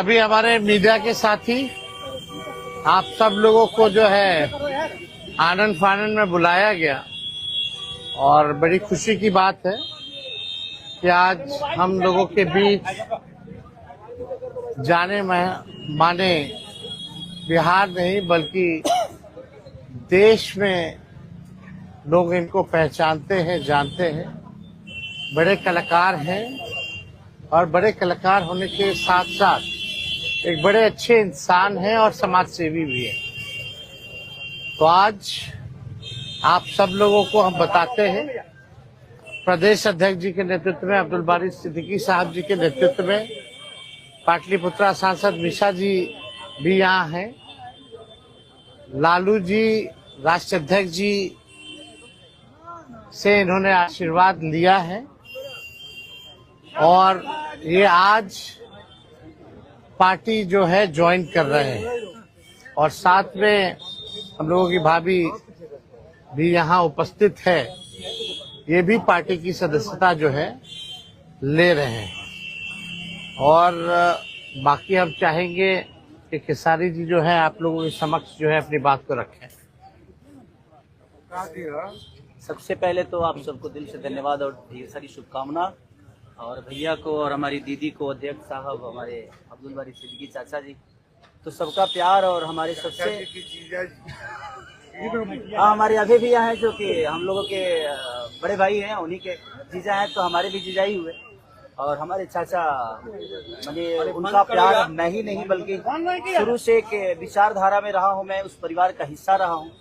सभी हमारे मीडिया के साथी, आप सब लोगों को जो है आनंद फानंद में बुलाया गया और बड़ी खुशी की बात है कि आज हम लोगों के बीच जाने माने बिहार नहीं बल्कि देश में लोग इनको पहचानते हैं, जानते हैं। बड़े कलाकार हैं और बड़े कलाकार होने के साथ साथ एक बड़े अच्छे इंसान हैं और समाज सेवी भी हैं। तो आज आप सब लोगों को हम बताते हैं, प्रदेश अध्यक्ष जी के नेतृत्व में, अब्दुल बारी सिद्दीकी साहब जी के नेतृत्व में, पाटलिपुत्रा सांसद मिशा जी भी यहाँ हैं, लालू जी राष्ट्रीय अध्यक्ष जी से इन्होंने आशीर्वाद लिया है और ये आज पार्टी जो है ज्वाइन कर रहे हैं और साथ में हम लोगों की भाभी भी यहाँ उपस्थित है, ये भी पार्टी की सदस्यता जो है ले रहे हैं। और बाकी हम चाहेंगे कि खेसारी जी जो है आप लोगों के समक्ष जो है अपनी बात को रखें। सबसे पहले तो आप सबको दिल से धन्यवाद और ढेर सारी शुभकामना, और भैया को और हमारी दीदी को, अध्यक्ष साहब, हमारे अब्दुल बारी सिद्दीकी चाचा जी, तो सबका प्यार और हमारे सबसे हमारे अभी भैया हैं जो कि हम लोगों के बड़े भाई हैं, उन्हीं के जीजा हैं, तो हमारे भी जीजा ही हुए। और हमारे चाचा मैंने उनका प्यार मैं ही नहीं बल्कि शुरू से एक विचारधारा में रहा हूँ, मैं उस परिवार का हिस्सा रहा हूँ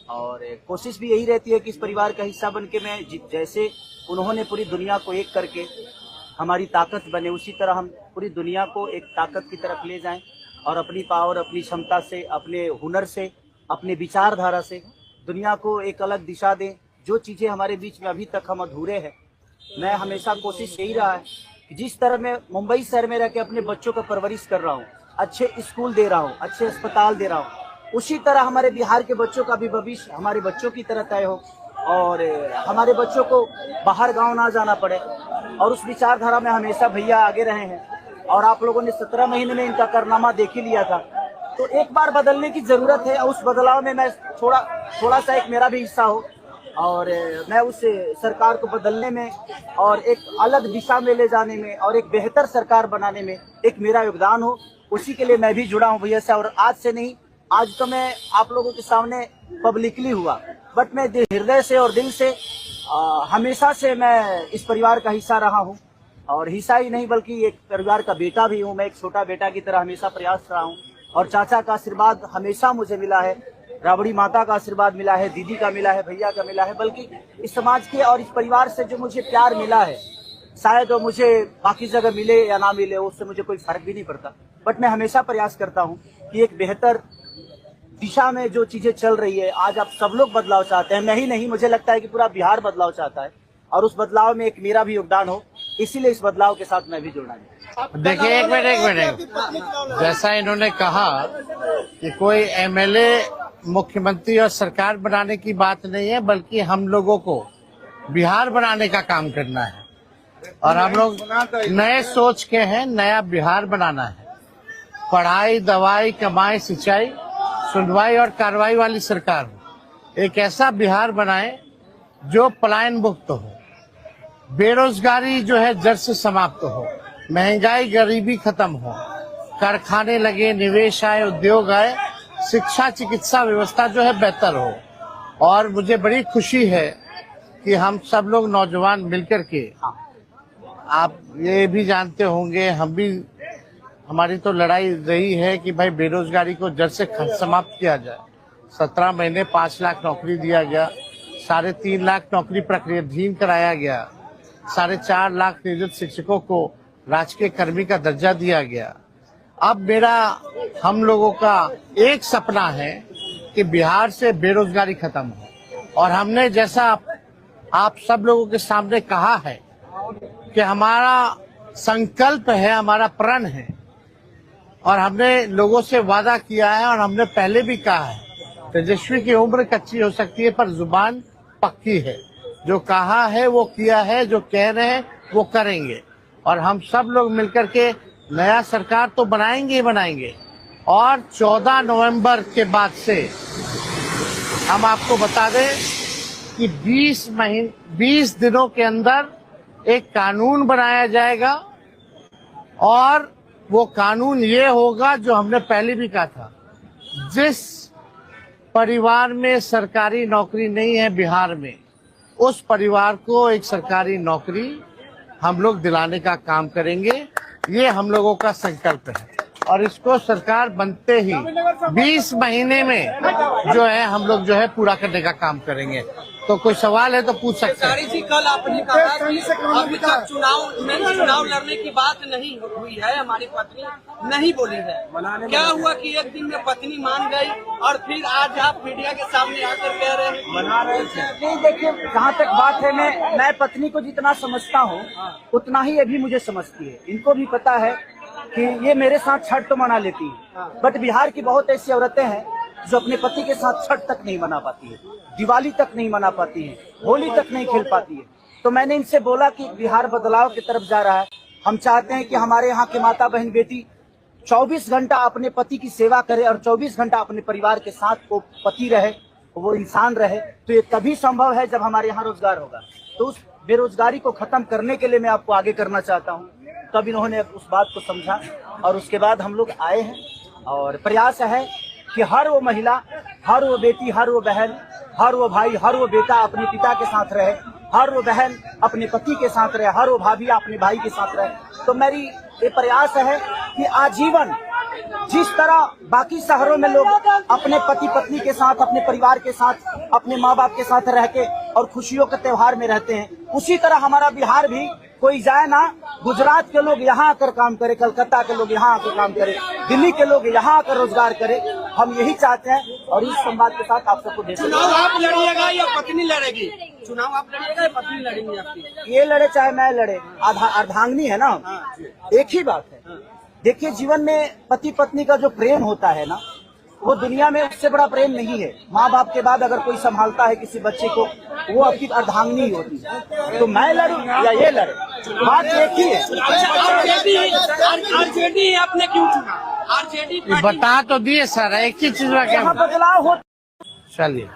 और कोशिश भी यही रहती है कि इस परिवार का हिस्सा बन के मैं जैसे उन्होंने पूरी दुनिया को एक करके हमारी ताकत बने, उसी तरह हम पूरी दुनिया को एक ताकत की तरफ ले जाएं और अपनी पावर, अपनी क्षमता से, अपने हुनर से, अपने विचारधारा से दुनिया को एक अलग दिशा दें। जो चीज़ें हमारे बीच में अभी तक हम अधूरे हैं, मैं हमेशा कोशिश यही रहा है कि जिस तरह मैं मुंबई शहर में रह के अपने बच्चों का परवरिश कर रहा हूँ, अच्छे स्कूल दे रहा हूँ, अच्छे अस्पताल दे रहा हूँ, उसी तरह हमारे बिहार के बच्चों का भी भविष्य हमारे बच्चों की तरह तय हो और हमारे बच्चों को बाहर गांव ना जाना पड़े। और उस विचारधारा में हमेशा भैया आगे रहे हैं और आप लोगों ने 17 महीने में इनका कारनामा देख ही लिया था। तो एक बार बदलने की जरूरत है, उस बदलाव में मैं थोड़ा सा एक मेरा भी हिस्सा हो और मैं उस सरकार को बदलने में और एक अलग दिशा में ले जाने में और एक बेहतर सरकार बनाने में एक मेरा योगदान हो, उसी के लिए मैं भी जुड़ा हूँ भैया से। और आज से नहीं, आज तो मैं आप लोगों के सामने पब्लिकली हुआ, बट मैं हृदय से और दिल से हमेशा से मैं इस परिवार का हिस्सा रहा हूँ और हिस्सा ही नहीं बल्कि एक परिवार का बेटा भी हूँ। मैं एक छोटा बेटा की तरह हमेशा प्रयास रहा हूँ और चाचा का आशीर्वाद हमेशा मुझे मिला है, राबड़ी माता का आशीर्वाद मिला है, दीदी का मिला है, भैया का मिला है, बल्कि इस समाज के और इस परिवार से जो मुझे प्यार मिला है, शायद वो मुझे बाकी जगह मिले या ना मिले, उससे मुझे कोई फर्क भी नहीं पड़ता। बट मैं हमेशा प्रयास करता हूँ कि एक बेहतर दिशा में जो चीजें चल रही है, आज आप सब लोग बदलाव चाहते हैं, मैं ही नहीं, मुझे लगता है कि पूरा बिहार बदलाव चाहता है और उस बदलाव में एक मेरा भी योगदान हो, इसीलिए इस बदलाव के साथ मैं भी जुड़ना है। देखिए एक मिनट, जैसा इन्होंने कहा कि कोई एमएलए मुख्यमंत्री और सरकार बनाने की बात नहीं है बल्कि हम लोगों को बिहार बनाने का काम करना है और हम लोग नए सोच के हैं, नया बिहार बनाना है। पढ़ाई, दवाई, कमाई, सिंचाई, सुनवाई और कार्रवाई वाली सरकार हो, एक ऐसा बिहार बनाए जो पलायन मुक्त हो, बेरोजगारी जो है जड़ से समाप्त हो, महंगाई गरीबी खत्म हो, कारखाने लगे, निवेश आए, उद्योग आए, शिक्षा चिकित्सा व्यवस्था जो है बेहतर हो। और मुझे बड़ी खुशी है कि हम सब लोग नौजवान मिलकर के, आप ये भी जानते होंगे, हम भी, हमारी तो लड़ाई रही है कि भाई बेरोजगारी को जड़ से समाप्त किया जाए। 17 महीने 5 लाख नौकरी दिया गया, 3.5 लाख नौकरी प्रक्रियाधीन कराया गया, 4.5 लाख नियोजित शिक्षकों को राजकीय कर्मी का दर्जा दिया गया। अब मेरा, हम लोगों का एक सपना है कि बिहार से बेरोजगारी खत्म हो और हमने जैसा आप सब लोगों के सामने कहा है कि हमारा संकल्प है, हमारा प्रण है और हमने लोगों से वादा किया है और हमने पहले भी कहा है, तेजस्वी की उम्र कच्ची हो सकती है पर जुबान पक्की है। जो कहा है वो किया है, जो कह रहे हैं वो करेंगे और हम सब लोग मिलकर के नया सरकार तो बनाएंगे ही बनाएंगे। और 14 नवंबर के बाद से हम आपको बता दें कि 20 दिनों के अंदर एक कानून बनाया जाएगा और वो कानून ये होगा जो हमने पहले भी कहा था, जिस परिवार में सरकारी नौकरी नहीं है बिहार में, उस परिवार को एक सरकारी नौकरी हम लोग दिलाने का काम करेंगे। ये हम लोगों का संकल्प है और इसको सरकार बनते ही 20 महीने में जो है हम लोग जो है पूरा करने का काम करेंगे। तो कोई सवाल है तो पूछ सकते हैं। जी, कल आपने कहा कि अभी तक चुनाव लड़ने की बात नहीं हुई है, हमारी पत्नी नहीं बोली है। क्या हुआ कि एक दिन में पत्नी मान गई और फिर आज आप मीडिया के सामने आकर कह रहे हैं मना रहे थे? नहीं, देखिए, जहाँ तक बात है, मैं पत्नी को जितना समझता हूँ उतना ही ये भी मुझे समझती है। इनको भी पता है कि ये मेरे साथ छठ तो मना लेती है, बट बिहार की बहुत ऐसी औरतें हैं जो अपने पति के साथ छठ तक नहीं मना पाती है, दिवाली तक नहीं मना पाती है, होली तक नहीं खेल पाती है। तो मैंने इनसे बोला कि बिहार बदलाव की तरफ जा रहा है। हम चाहते हैं कि हमारे यहाँ के माता बहन बेटी 24 घंटा अपने पति की सेवा करे और 24 घंटा अपने परिवार के साथ वो पति रहे, वो इंसान रहे। तो ये तभी संभव है जब हमारे यहाँ रोजगार होगा। तो उस बेरोजगारी को खत्म करने के लिए मैं आपको आगे करना चाहता हूँ। तब इन्होंने उस बात को समझा और उसके बाद हम लोग आए हैं और प्रयास है कि हर वो महिला, हर वो बेटी, हर वो बहन, हर वो भाई, हर वो बेटा अपने पिता के साथ रहे, हर वो बहन अपने पति के साथ रहे, हर वो भाभी अपने भाई के साथ रहे। तो मेरी ये प्रयास है कि आजीवन जिस तरह बाकी शहरों में लोग अपने पति पत्नी के साथ, अपने परिवार के साथ, अपने माँ बाप के साथ रह के और खुशियों के त्योहार में रहते हैं, उसी तरह हमारा बिहार भी कोई जाए ना, गुजरात के लोग यहाँ आकर काम करे, कलकत्ता के लोग यहाँ आकर काम करे, दिल्ली के लोग यहाँ आकर रोजगार करे। हम यही चाहते हैं और इस संवाद के साथ आप सबको देते हैं। चुनाव आप लड़िएगा या पत्नी लड़ेगी? चुनाव आप लड़िएगा या पत्नी लड़ेंगी आपकी? ये लड़े चाहे मैं लड़े, अर्धांगिनी है ना, एक ही बात है। देखिए, जीवन में पति पत्नी का जो प्रेम होता है ना, वो दुनिया में उससे बड़ा प्रेम नहीं है। माँ बाप के बाद अगर कोई संभालता है किसी बच्चे को, वो आपकी अर्धांगिनी ही होती है। तो मैं लड़ूं या ये लड़े, बात एक ही है। आरजेडी आपने क्यों चुना? आरजेडी बता तो दिए सर, एक ही चीज में क्या बदलाव हो। चलिए,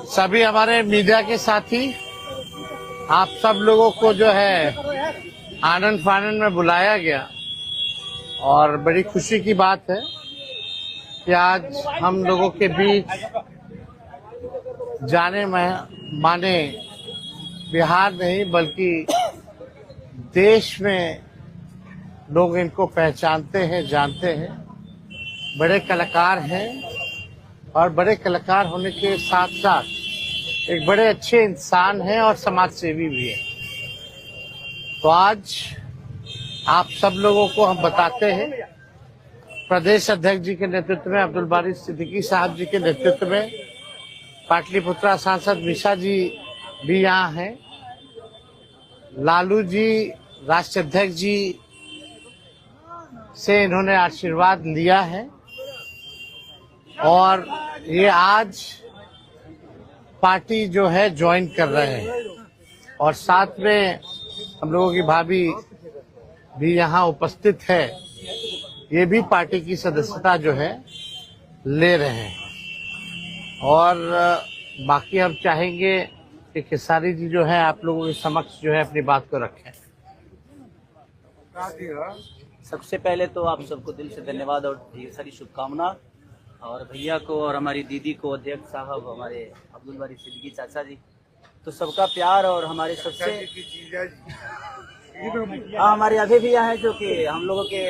सभी हमारे मीडिया के साथी, आप सब लोगों को जो है आनंद फानंद में बुलाया गया और बड़ी खुशी की बात है कि आज हम लोगों के बीच जाने माने बिहार नहीं बल्कि देश में लोग इनको पहचानते हैं, जानते हैं। बड़े कलाकार हैं और बड़े कलाकार होने के साथ साथ एक बड़े अच्छे इंसान हैं और समाज सेवी भी हैं। तो आज आप सब लोगों को हम बताते हैं, प्रदेश अध्यक्ष जी के नेतृत्व में, अब्दुल बारी सिद्दीकी साहब जी के नेतृत्व में, पाटलिपुत्रा सांसद मिशा जी भी यहाँ हैं, लालू जी राष्ट्रीय अध्यक्ष जी से इन्होंने आशीर्वाद लिया है और ये आज पार्टी जो है ज्वाइन कर रहे हैं और साथ में हम लोगों की भाभी भी यहाँ उपस्थित है, ये भी पार्टी की सदस्यता जो है ले रहे हैं। और बाकी हम चाहेंगे कि खेसारी जी जो है आप लोगों के समक्ष जो है अपनी बात को रखें। सबसे पहले तो आप सबको दिल से धन्यवाद और ढेर सारी शुभकामना, और भैया को और हमारी दीदी को, अध्यक्ष साहब, हमारे अब्दुल बारी सिद्दीकी चाचा जी, तो सबका प्यार। और हमारे सबसे हमारे अभी भैया हैं जो कि हम लोगों के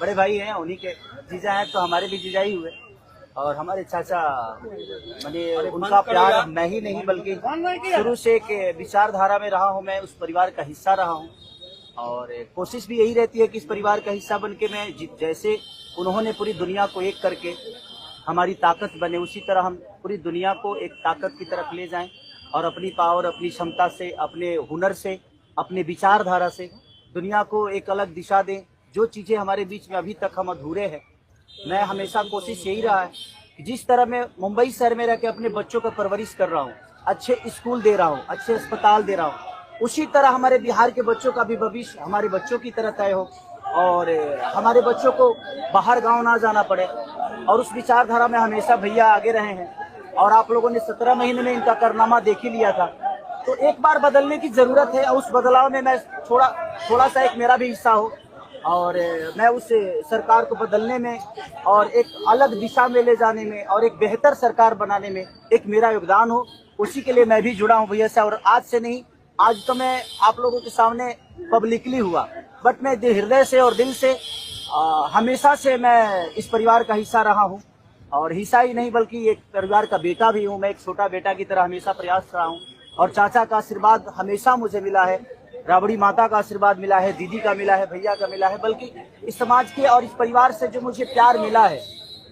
बड़े भाई हैं, उन्हीं के जीजा हैं, तो हमारे भी जीजा ही हुए। और हमारे चाचा, मैंने उनका प्यार मैं ही नहीं बल्कि शुरू से एक विचारधारा में रहा हूँ, मैं उस परिवार का हिस्सा रहा हूँ और कोशिश भी यही रहती है कि इस परिवार का हिस्सा बन के मैं जैसे उन्होंने पूरी दुनिया को एक करके हमारी ताकत बने, उसी तरह हम पूरी दुनिया को एक ताकत की तरफ ले जाएं और अपनी पावर, अपनी क्षमता से, अपने हुनर से, अपने विचारधारा से दुनिया को एक अलग दिशा दें। जो चीज़ें हमारे बीच में अभी तक हम अधूरे हैं, मैं हमेशा कोशिश यही रहा है कि जिस तरह मैं मुंबई शहर में रह के अपने बच्चों का परवरिश कर रहा हूँ, अच्छे स्कूल दे रहा हूँ, अच्छे अस्पताल दे रहा हूँ, उसी तरह हमारे बिहार के बच्चों का भी भविष्य हमारे बच्चों की तरह तय हो और हमारे बच्चों को बाहर गांव ना जाना पड़े। और उस विचारधारा में हमेशा भैया आगे रहे हैं और आप लोगों ने 17 महीने में इनका कारनामा देख ही लिया था। तो एक बार बदलने की जरूरत है और उस बदलाव में मैं थोड़ा सा एक मेरा भी हिस्सा हो और मैं उस सरकार को बदलने में और एक अलग दिशा में ले जाने में और एक बेहतर सरकार बनाने में एक मेरा योगदान हो, उसी के लिए मैं भी जुड़ा हूं भैया से। और आज से नहीं, आज तो मैं आप लोगों के सामने पब्लिकली हुआ, बट मैं हृदय से और दिल से हमेशा से मैं इस परिवार का हिस्सा रहा हूं और हिस्सा ही नहीं बल्कि एक परिवार का बेटा भी हूं। मैं एक छोटा बेटा की तरह हमेशा प्रयास रहा हूं और चाचा का आशीर्वाद हमेशा मुझे मिला है, राबड़ी माता का आशीर्वाद मिला है, दीदी का मिला है, भैया का मिला है, बल्कि इस समाज के और इस परिवार से जो मुझे प्यार मिला है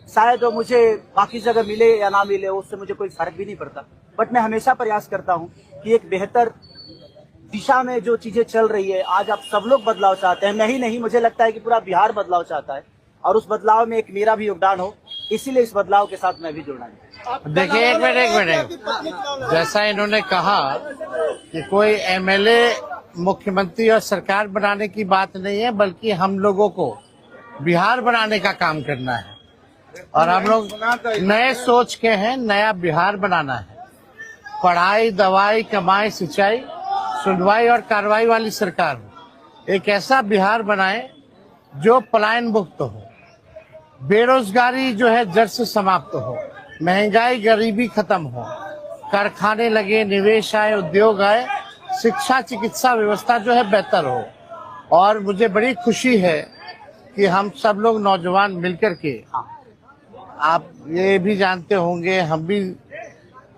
शायद वो मुझे बाकी जगह मिले या ना मिले उससे मुझे कोई फर्क भी नहीं पड़ता। बट मैं हमेशा प्रयास करता हूँ कि एक बेहतर दिशा में जो चीजें चल रही है, आज आप सब लोग बदलाव चाहते हैं, मैं ही नहीं, मुझे लगता है कि पूरा बिहार बदलाव चाहता है और उस बदलाव में एक मेरा भी योगदान हो, इसीलिए इस बदलाव के साथ मैं भी जुड़ना है। देखिए एक मिनट, जैसा इन्होंने कहा कि कोई एमएलए मुख्यमंत्री और सरकार बनाने की बात नहीं है, बल्कि हम लोगों को बिहार बनाने का काम करना है और हम लोग नए सोच के हैं, नया बिहार बनाना है। पढ़ाई, दवाई, कमाई, सिंचाई, सुनवाई और कार्रवाई वाली सरकार हो। एक ऐसा बिहार बनाए जो पलायन मुक्त हो, बेरोजगारी जो है जड़ से समाप्त हो, महंगाई गरीबी खत्म हो, कारखाने लगे, निवेश आए, उद्योग आए, शिक्षा चिकित्सा व्यवस्था जो है बेहतर हो। और मुझे बड़ी खुशी है कि हम सब लोग नौजवान मिलकर के, आप ये भी जानते होंगे, हम भी,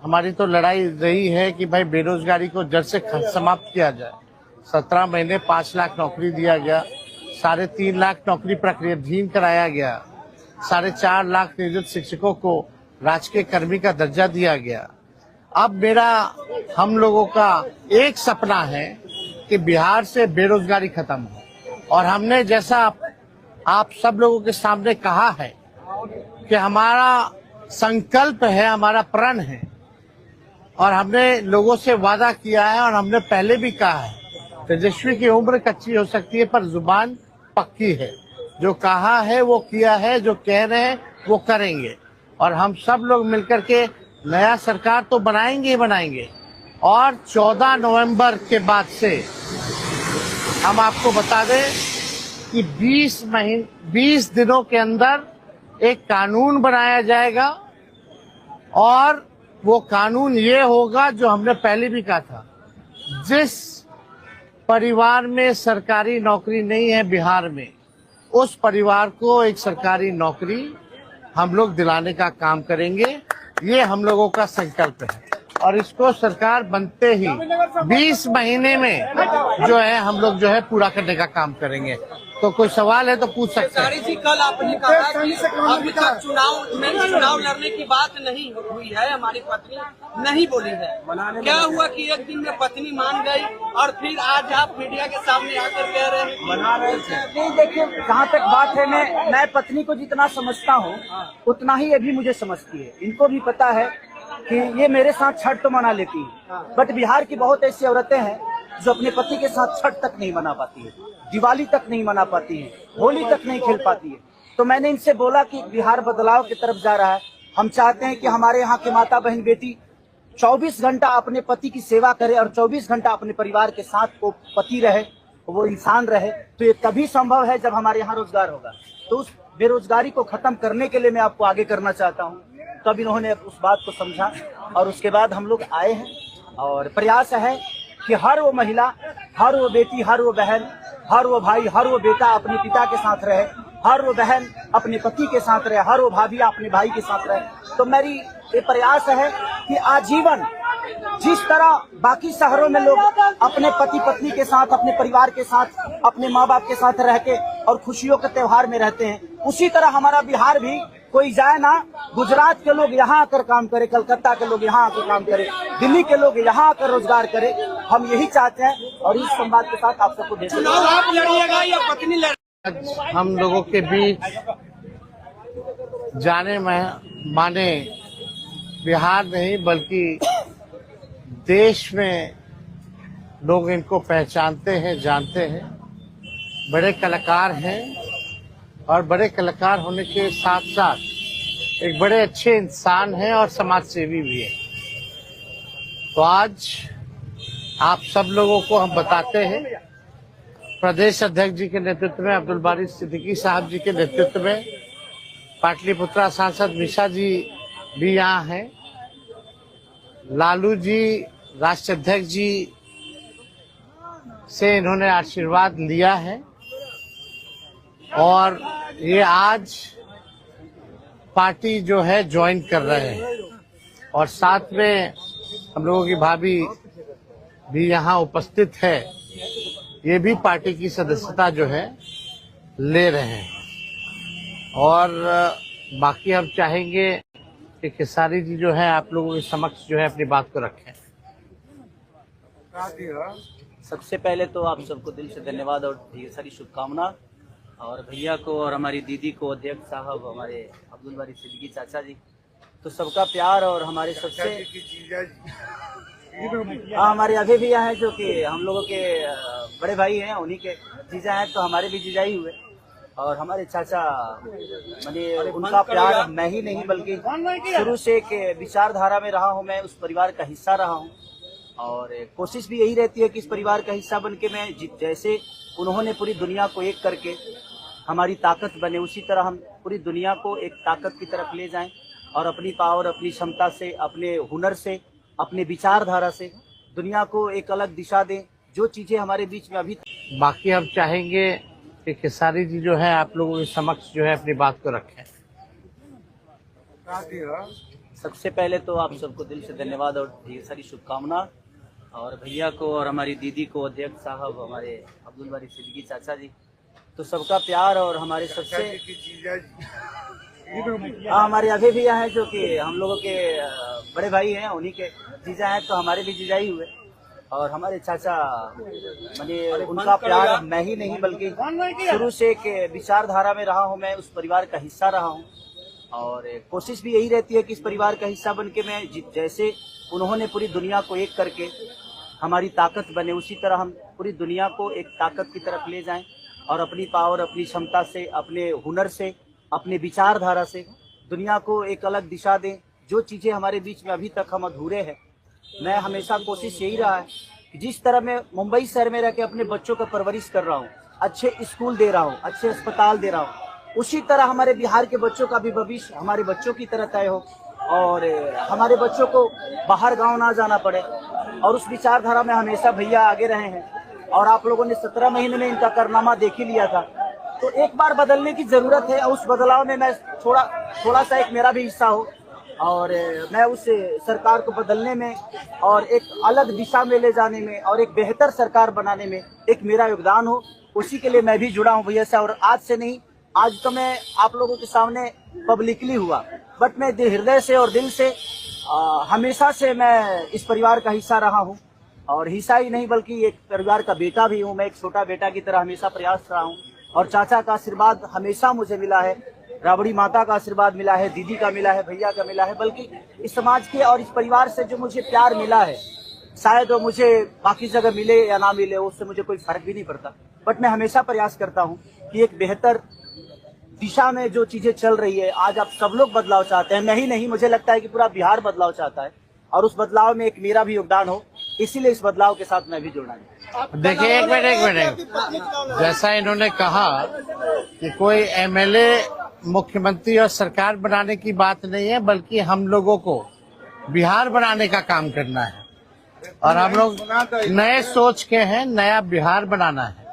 हमारी तो लड़ाई रही है कि भाई बेरोजगारी को जड़ से समाप्त किया जाए। 17 महीने 5 लाख नौकरी दिया गया, 3.5 लाख नौकरी प्रक्रियाधीन कराया गया, 4.5 लाख नियोजित शिक्षकों को राजकीय कर्मी का दर्जा दिया गया। अब हम लोगों का एक सपना है कि बिहार से बेरोजगारी खत्म हो और हमने जैसा आप सब लोगों के सामने कहा है कि हमारा संकल्प है, हमारा प्रण है और हमने लोगों से वादा किया है और हमने पहले भी कहा है, तेजस्वी की उम्र कच्ची हो सकती है पर जुबान पक्की है। जो कहा है वो किया है, जो कह रहे हैं वो करेंगे और हम सब लोग मिलकर के नया सरकार तो बनाएंगे ही बनाएंगे। और 14 नवंबर के बाद से हम आपको बता दें कि 20 दिनों के अंदर एक कानून बनाया जाएगा और वो कानून ये होगा जो हमने पहले भी कहा था, जिस परिवार में सरकारी नौकरी नहीं है बिहार में, उस परिवार को एक सरकारी नौकरी हम लोग दिलाने का काम करेंगे। ये हम लोगों का संकल्प है और इसको सरकार बनते ही 20 महीने में जो है हम लोग जो है पूरा करने का काम करेंगे। तो कोई सवाल है तो पूछ सकते हैं। जी, कल आपने कहा कि अभी तक चुनाव लड़ने की बात नहीं हुई है, हमारी पत्नी नहीं बोली है। क्या हुआ कि एक दिन में पत्नी मान गई और फिर आज आप मीडिया के सामने आकर कह रहे हैं मना रहे थे? नहीं, देखिए जहाँ तक बात है, मैं पत्नी को जितना समझता हूँ उतना ही ये भी मुझे समझती है। इनको भी पता है कि ये मेरे साथ छठ तो मना लेती है, बट बिहार की बहुत ऐसी औरतें हैं जो अपने पति के साथ छठ तक नहीं मना पाती है, दिवाली तक नहीं मना पाती है, होली तक नहीं खेल पाती है। तो मैंने इनसे बोला कि बिहार बदलाव की तरफ जा रहा है, हम चाहते हैं कि हमारे यहाँ की माता बहन बेटी 24 घंटा अपने पति की सेवा करे और 24 घंटा अपने परिवार के साथ वो पति रहे, वो इंसान रहे। तो ये तभी संभव है जब हमारे यहाँ रोजगार होगा। तो उस बेरोजगारी को खत्म करने के लिए मैं आपको आगे करना चाहता हूँ। तब इन्होंने उस बात को समझा और उसके बाद हम लोग आए हैं और प्रयास है कि हर वो महिला, हर वो बेटी, हर वो बहन, हर वो भाई, हर वो बेटा अपने पिता के साथ रहे, हर वो बहन अपने पति के साथ रहे, हर वो भाभी अपने भाई के साथ रहे। तो मेरी ये प्रयास है कि आजीवन जिस तरह बाकी शहरों में लोग अपने पति पत्नी के साथ, अपने परिवार के साथ, अपने माँ बाप के साथ रह के और खुशियों के त्योहार में रहते हैं, उसी तरह हमारा बिहार भी कोई जाए ना, गुजरात के लोग यहाँ आकर काम करे, कलकत्ता के लोग यहाँ आकर काम करे, दिल्ली के लोग यहाँ आकर रोजगार करे। हम यही चाहते हैं और इस संवाद के साथ आप सबको चुनाव आप लड़िएगा या पत्नी हम लोगों के बीच जाने माने बिहार नहीं बल्कि देश में लोग इनको पहचानते हैं, जानते हैं। बड़े कलाकार हैं और बड़े कलाकार होने के साथ साथ एक बड़े अच्छे इंसान हैं और समाज सेवी भी हैं। तो आज आप सब लोगों को हम बताते हैं, प्रदेश अध्यक्ष जी के नेतृत्व में, अब्दुल बारी सिद्दीकी साहब जी के नेतृत्व में, पाटलिपुत्रा सांसद मिशा जी भी यहाँ हैं, लालू जी राष्ट्रीय अध्यक्ष जी से इन्होंने आशीर्वाद लिया है और ये आज पार्टी जो है ज्वाइन कर रहे हैं और साथ में हम लोगों की भाभी भी यहाँ उपस्थित है, ये भी पार्टी की सदस्यता जो है ले रहे हैं। और बाकी हम चाहेंगे कि खेसारी जी जो है आप लोगों के समक्ष जो है अपनी बात को रखें। सबसे पहले तो आप सबको दिल से धन्यवाद और ढेर सारी शुभकामना, और भैया को और हमारी दीदी को, अध्यक्ष साहब, हमारे अब्दुल बारी सिद्दीकी चाचा जी, तो सबका प्यार और हमारे सबसे हमारे अभी भैया हैं जो कि हम लोगों के बड़े भाई हैं, उन्हीं के जीजा हैं, तो हमारे भी जीजा ही हुए। और हमारे चाचा मैंने उनका प्यार मैं ही नहीं बल्कि शुरू से एक विचारधारा में रहा हूं, मैं उस परिवार का हिस्सा रहा हूं और कोशिश भी यही रहती है कि इस परिवार का हिस्सा बन के मैं जैसे उन्होंने पूरी दुनिया को एक करके हमारी ताकत बने, उसी तरह हम पूरी दुनिया को एक ताकत की तरफ ले जाएं और अपनी पावर, अपनी क्षमता से, अपने हुनर से, अपने विचारधारा से दुनिया को एक अलग दिशा दें, जो चीजें हमारे बीच में अभी। बाकी हम चाहेंगे कि खेसारी जी जो है आप लोगों के समक्ष जो है अपनी बात को रखें। सबसे पहले तो आप सबको दिल से धन्यवाद और ढेर सारी शुभकामना, और भैया को और हमारी दीदी को, अध्यक्ष साहब, हमारे अब्दुल बारी सिद्दीकी चाचा जी, तो सबका प्यार और हमारे सबसे हमारे अभी भैया हैं जो कि हम लोगों के बड़े भाई हैं, उन्हीं के जीजा हैं, तो हमारे भी जीजा ही हुए। और हमारे चाचा मैंने उनका प्यार मैं ही नहीं बल्कि शुरू से एक विचारधारा में रहा हूं, मैं उस परिवार का हिस्सा रहा हूं और कोशिश भी यही रहती है कि इस परिवार का हिस्सा बन के मैं जैसे उन्होंने पूरी दुनिया को एक करके हमारी ताकत बने, उसी तरह हम पूरी दुनिया को एक ताकत की तरफ ले जाएं और अपनी पावर, अपनी क्षमता से, अपने हुनर से, अपने विचारधारा से दुनिया को एक अलग दिशा दें, जो चीजें हमारे बीच में अभी तक हम अधूरे हैं। मैं हमेशा कोशिश यही रहा है कि जिस तरह मैं मुंबई शहर में रह के अपने बच्चों का परवरिश कर रहा हूँ, अच्छे स्कूल दे रहा हूँ, अच्छे अस्पताल दे रहा हूँ, उसी तरह हमारे बिहार के बच्चों का भी भविष्य हमारे बच्चों की तरह तय हो और हमारे बच्चों को बाहर गांव ना जाना पड़े। और उस विचारधारा में हमेशा भैया आगे रहे हैं और आप लोगों ने 17 महीने में इनका कारनामा देख ही लिया था। तो एक बार बदलने की जरूरत है और उस बदलाव में मैं थोड़ा सा एक मेरा भी हिस्सा हो और मैं उस सरकार को बदलने में और एक अलग दिशा में ले जाने में और एक बेहतर सरकार बनाने में एक मेरा योगदान हो, उसी के लिए मैं भी जुड़ा हूँ भैया से। और आज से नहीं, आज तो मैं आप लोगों के सामने पब्लिकली हुआ, बट मैं हृदय से और दिल से हमेशा से मैं इस परिवार का हिस्सा रहा हूँ और हिस्सा ही नहीं बल्कि एक परिवार का बेटा भी हूँ। मैं एक छोटा बेटा की तरह हमेशा प्रयास रहा हूँ और चाचा का आशीर्वाद हमेशा मुझे मिला है, राबड़ी माता का आशीर्वाद मिला है, दीदी का मिला है, भैया का मिला है, बल्कि इस समाज के और इस परिवार से जो मुझे प्यार मिला है, शायद वो मुझे बाकी जगह मिले या ना मिले, उससे मुझे कोई फर्क भी नहीं पड़ता। बट मैं हमेशा प्रयास करता हूँ कि एक बेहतर दिशा में जो चीजें चल रही है, आज आप सब लोग बदलाव चाहते हैं, मैं ही नहीं, मुझे लगता है कि पूरा बिहार बदलाव चाहता है और उस बदलाव में एक मेरा भी योगदान हो, इसीलिए इस बदलाव के साथ मैं भी जुड़ना है। देखिए एक मिनट, जैसा इन्होंने कहा कि कोई एमएलए मुख्यमंत्री और सरकार बनाने की बात नहीं है, बल्कि हम लोगों को बिहार बनाने का काम करना है और हम लोग नए सोच के हैं, नया बिहार बनाना है।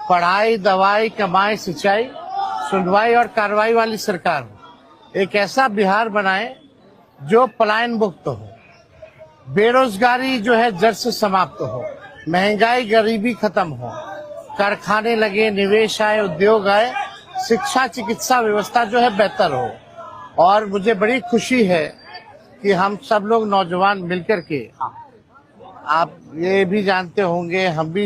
पढ़ाई, दवाई, कमाई, सिंचाई, सुनवाई और कार्रवाई वाली सरकार हो। एक ऐसा बिहार बनाए जो पलायन मुक्त हो, बेरोजगारी जो है जड़ से समाप्त हो, महंगाई, गरीबी खत्म हो, कारखाने लगे, निवेश आए, उद्योग आए, शिक्षा, चिकित्सा व्यवस्था जो है बेहतर हो। और मुझे बड़ी खुशी है कि हम सब लोग नौजवान मिलकर के, आप ये भी जानते होंगे, हम भी,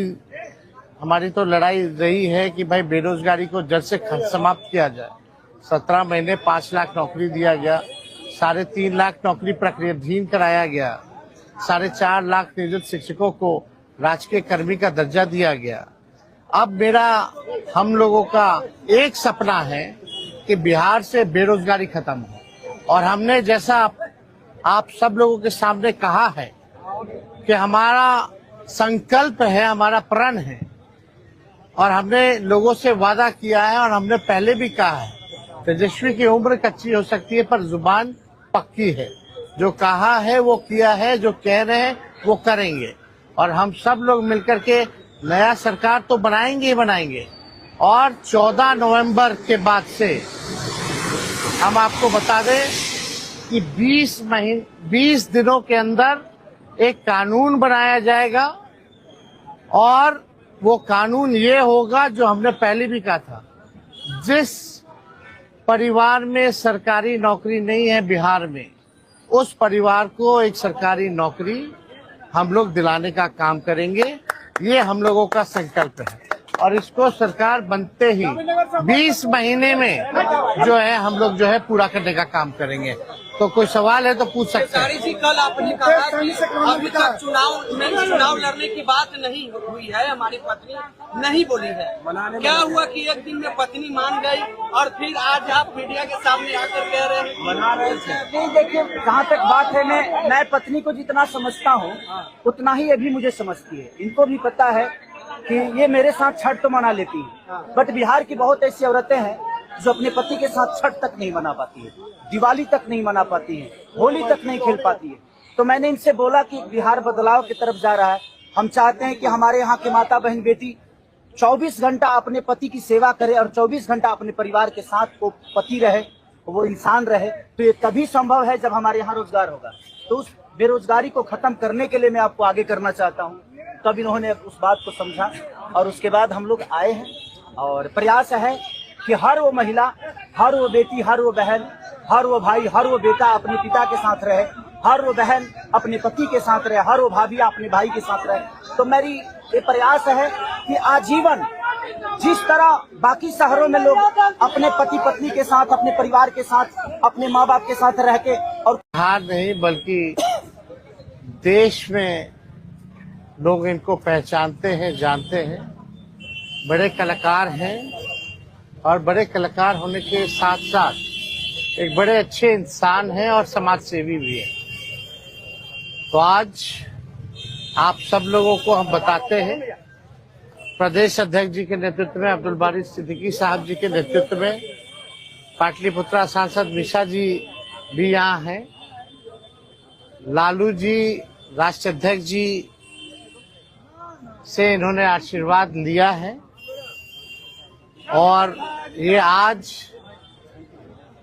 हमारी तो लड़ाई रही है कि भाई बेरोजगारी को जड़ से समाप्त किया जाए। 17 महीने 5 लाख नौकरी दिया गया, 3.5 लाख नौकरी प्रक्रियाधीन कराया गया, 4.5 लाख नियोजित शिक्षकों को राजकीय कर्मी का दर्जा दिया गया। अब हम लोगों का एक सपना है कि बिहार से बेरोजगारी खत्म हो, और हमने जैसा आप सब लोगों के सामने कहा है कि हमारा संकल्प है, हमारा प्रण है, और हमने लोगों से वादा किया है, और हमने पहले भी कहा है, तेजस्वी की उम्र कच्ची हो सकती है पर जुबान पक्की है। जो कहा है वो किया है, जो कह रहे हैं वो करेंगे, और हम सब लोग मिलकर के नया सरकार तो बनाएंगे ही बनाएंगे। और 14 नवंबर के बाद से हम आपको बता दें कि 20 दिनों के अंदर एक कानून बनाया जाएगा, और वो कानून ये होगा जो हमने पहले भी कहा था, जिस परिवार में सरकारी नौकरी नहीं है बिहार में, उस परिवार को एक सरकारी नौकरी हम लोग दिलाने का काम करेंगे। ये हम लोगों का संकल्प है, और इसको सरकार बनते ही 20 महीने में जो है हम लोग जो है पूरा करने का काम करेंगे। तो कोई सवाल है तो पूछ सकते हैं। जी, कल आपने कहा कि अभी तक चुनाव लड़ने की बात नहीं हुई है, हमारी पत्नी नहीं बोली है। क्या हुआ कि एक दिन में पत्नी मान गई और फिर आज आप मीडिया के सामने आकर कह रहे हैं मना रहे थे? देखिए, जहाँ तक बात है, मैं पत्नी को जितना समझता हूँ उतना ही ये भी मुझे समझती है। इनको भी पता है कि ये मेरे साथ छठ तो मना लेती है, बट बिहार की बहुत ऐसी औरतें हैं जो अपने पति के साथ छठ तक नहीं मना पाती है, दिवाली तक नहीं मना पाती है, होली तक नहीं खेल पाती है। तो मैंने इनसे बोला कि बिहार बदलाव की तरफ जा रहा है। हम चाहते हैं कि हमारे यहाँ की माता बहन बेटी 24 घंटा अपने पति की सेवा करे और 24 घंटा अपने परिवार के साथ वो पति रहे, वो इंसान रहे। तो ये तभी संभव है जब हमारे यहाँ रोजगार होगा। तो उस बेरोजगारी को खत्म करने के लिए मैं आपको आगे करना चाहता हूँ। तब इन्होंने उस बात को समझा, और उसके बाद हम लोग आए हैं, और प्रयास है कि हर वो महिला, हर वो बेटी, हर वो बहन, हर वो भाई, हर वो बेटा अपने पिता के साथ रहे, हर वो बहन अपने पति के साथ रहे, हर वो भाभी अपने भाई के साथ रहे। तो मेरी ये प्रयास है कि आजीवन जिस तरह बाकी शहरों में लोग अपने पति पत्नी के साथ, अपने परिवार के साथ, अपने माँ बाप के साथ रह के, और बिहार नहीं बल्कि देश में लोग इनको पहचानते हैं, जानते हैं। बड़े कलाकार हैं, और बड़े कलाकार होने के साथ साथ एक बड़े अच्छे इंसान हैं और समाज सेवी भी हैं। तो आज आप सब लोगों को हम बताते हैं, प्रदेश अध्यक्ष जी के नेतृत्व में, अब्दुल बारी सिद्दीकी साहब जी के नेतृत्व में, पाटलिपुत्रा सांसद मिशा जी भी यहाँ हैं, लालू जी राष्ट्रीय अध्यक्ष जी से इन्होंने आशीर्वाद लिया है, और ये आज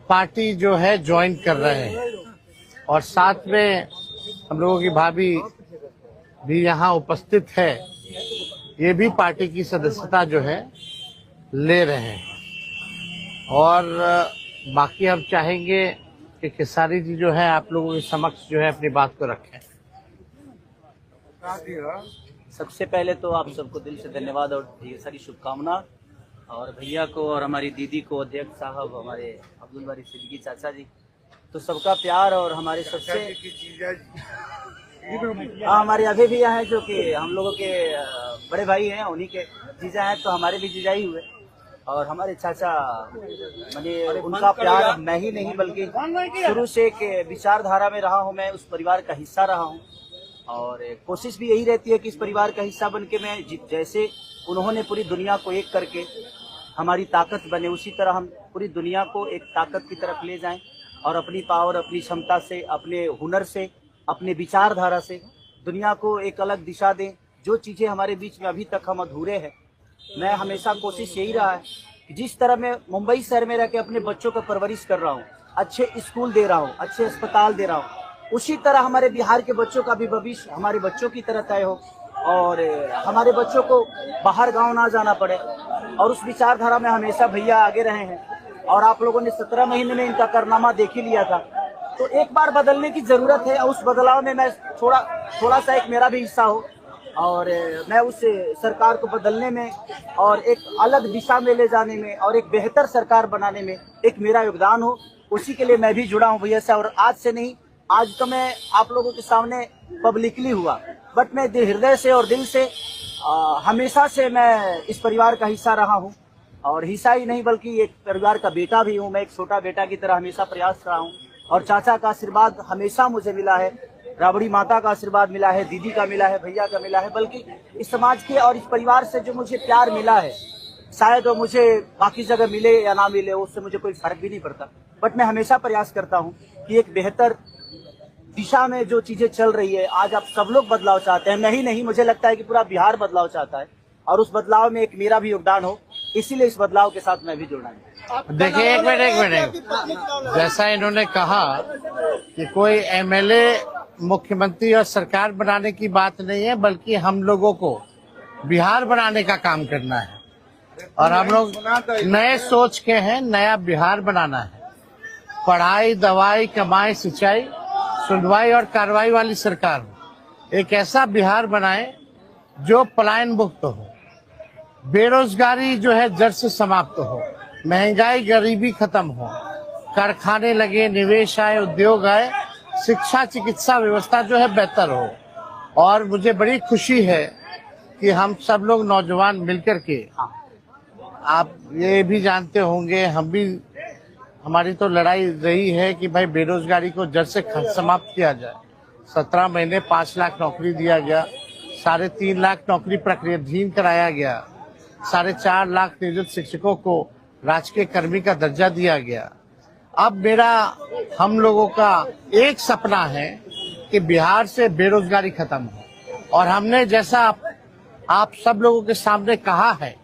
पार्टी जो है ज्वाइन कर रहे हैं, और साथ में हम लोगों की भाभी भी यहाँ उपस्थित है, ये भी पार्टी की सदस्यता जो है ले रहे हैं। और बाकी हम चाहेंगे कि खेसारी जी जो है आप लोगों के समक्ष जो है अपनी बात को रखें। सबसे पहले तो आप सबको दिल से धन्यवाद और ढेर सारी शुभकामना, और भैया को और हमारी दीदी को, अध्यक्ष साहब, हमारे अब्दुल बारी सिद्दीकी चाचा जी, तो सबका प्यार। और हमारे सबसे हमारे अभी भी हैं जो कि हम लोगों के बड़े भाई हैं, उन्हीं के जीजा हैं, तो हमारे भी जीजा ही हुए। और हमारे चाचा, मैंने उनका प्यार मैं ही नहीं बल्कि शुरू से एक विचारधारा में रहा हूँ, मैं उस परिवार का हिस्सा रहा हूँ, और कोशिश भी यही रहती है कि इस परिवार का हिस्सा बन के मैं जैसे उन्होंने पूरी दुनिया को एक करके हमारी ताकत बने, उसी तरह हम पूरी दुनिया को एक ताकत की तरफ ले जाएं, और अपनी पावर, अपनी क्षमता से, अपने हुनर से, अपने विचारधारा से दुनिया को एक अलग दिशा दें। जो चीज़ें हमारे बीच में अभी तक हम अधूरे हैं, मैं हमेशा कोशिश यही रहा है कि जिस तरह मैं मुंबई शहर में रह के अपने बच्चों का परवरिश कर रहा हूँ, अच्छे स्कूल दे रहा हूँ, अच्छे अस्पताल दे रहा हूँ, उसी तरह हमारे बिहार के बच्चों का भी भविष्य हमारे बच्चों की तरह तय हो, और हमारे बच्चों को बाहर गांव ना जाना पड़े। और उस विचारधारा में हमेशा भैया आगे रहे हैं, और आप लोगों ने 17 महीने में इनका कारनामा देख ही लिया था। तो एक बार बदलने की जरूरत है, और उस बदलाव में मैं थोड़ा सा एक मेरा भी हिस्सा हो, और मैं उस सरकार को बदलने में और एक अलग दिशा में ले जाने में और एक बेहतर सरकार बनाने में एक मेरा योगदान हो, उसी के लिए मैं भी जुड़ा हूँ भैया से। और आज से नहीं, आज तो मैं आप लोगों के सामने पब्लिकली हुआ, बट मैं हृदय से और दिल से हमेशा से मैं इस परिवार का हिस्सा रहा हूँ, और हिस्सा ही नहीं बल्कि एक परिवार का बेटा भी हूँ। मैं एक छोटा बेटा की तरह हमेशा प्रयास रहा हूँ, और चाचा का आशीर्वाद हमेशा मुझे मिला है, राबड़ी माता का आशीर्वाद मिला है, दीदी का मिला है, भैया का मिला है, बल्कि इस समाज के और इस परिवार से जो मुझे प्यार मिला है, शायद वो मुझे बाकी जगह मिले या ना मिले, उससे मुझे कोई फर्क भी नहीं पड़ता। बट मैं हमेशा प्रयास करता हूँ कि एक बेहतर दिशा में जो चीजें चल रही है, आज आप सब लोग बदलाव चाहते हैं, मैं ही नहीं, मुझे लगता है कि पूरा बिहार बदलाव चाहता है, और उस बदलाव में एक मेरा भी योगदान हो, इसीलिए इस बदलाव के साथ मैं भी जुड़ना है। देखिए, एक मिनट, जैसा इन्होंने कहा कि कोई एमएलए मुख्यमंत्री और सरकार बनाने की बात नहीं है, बल्कि हम लोगों को बिहार बनाने का काम करना है, और हम लोग नए सोच के हैं, नया बिहार बनाना है। पढ़ाई, दवाई, कमाई, सिंचाई, सुनवाई और कार्रवाई वाली सरकार हो। एक ऐसा बिहार बनाए जो पलायन मुक्त हो, बेरोजगारी जो है जड़ से समाप्त हो, महंगाई गरीबी खत्म हो, कारखाने लगे, निवेश आए, उद्योग आए, शिक्षा चिकित्सा व्यवस्था जो है बेहतर हो। और मुझे बड़ी खुशी है कि हम सब लोग नौजवान मिलकर के, आप ये भी जानते होंगे, हम भी, हमारी तो लड़ाई रही है कि भाई बेरोजगारी को जड़ से समाप्त किया जाए। 17 महीने 5 लाख नौकरी दिया गया, 3.5 लाख नौकरी प्रक्रियाधीन कराया गया, 4.5 लाख नियोजित शिक्षकों को राजकीय कर्मी का दर्जा दिया गया। अब हम लोगों का एक सपना है कि बिहार से बेरोजगारी खत्म हो, और हमने जैसा आप सब लोगों के सामने कहा है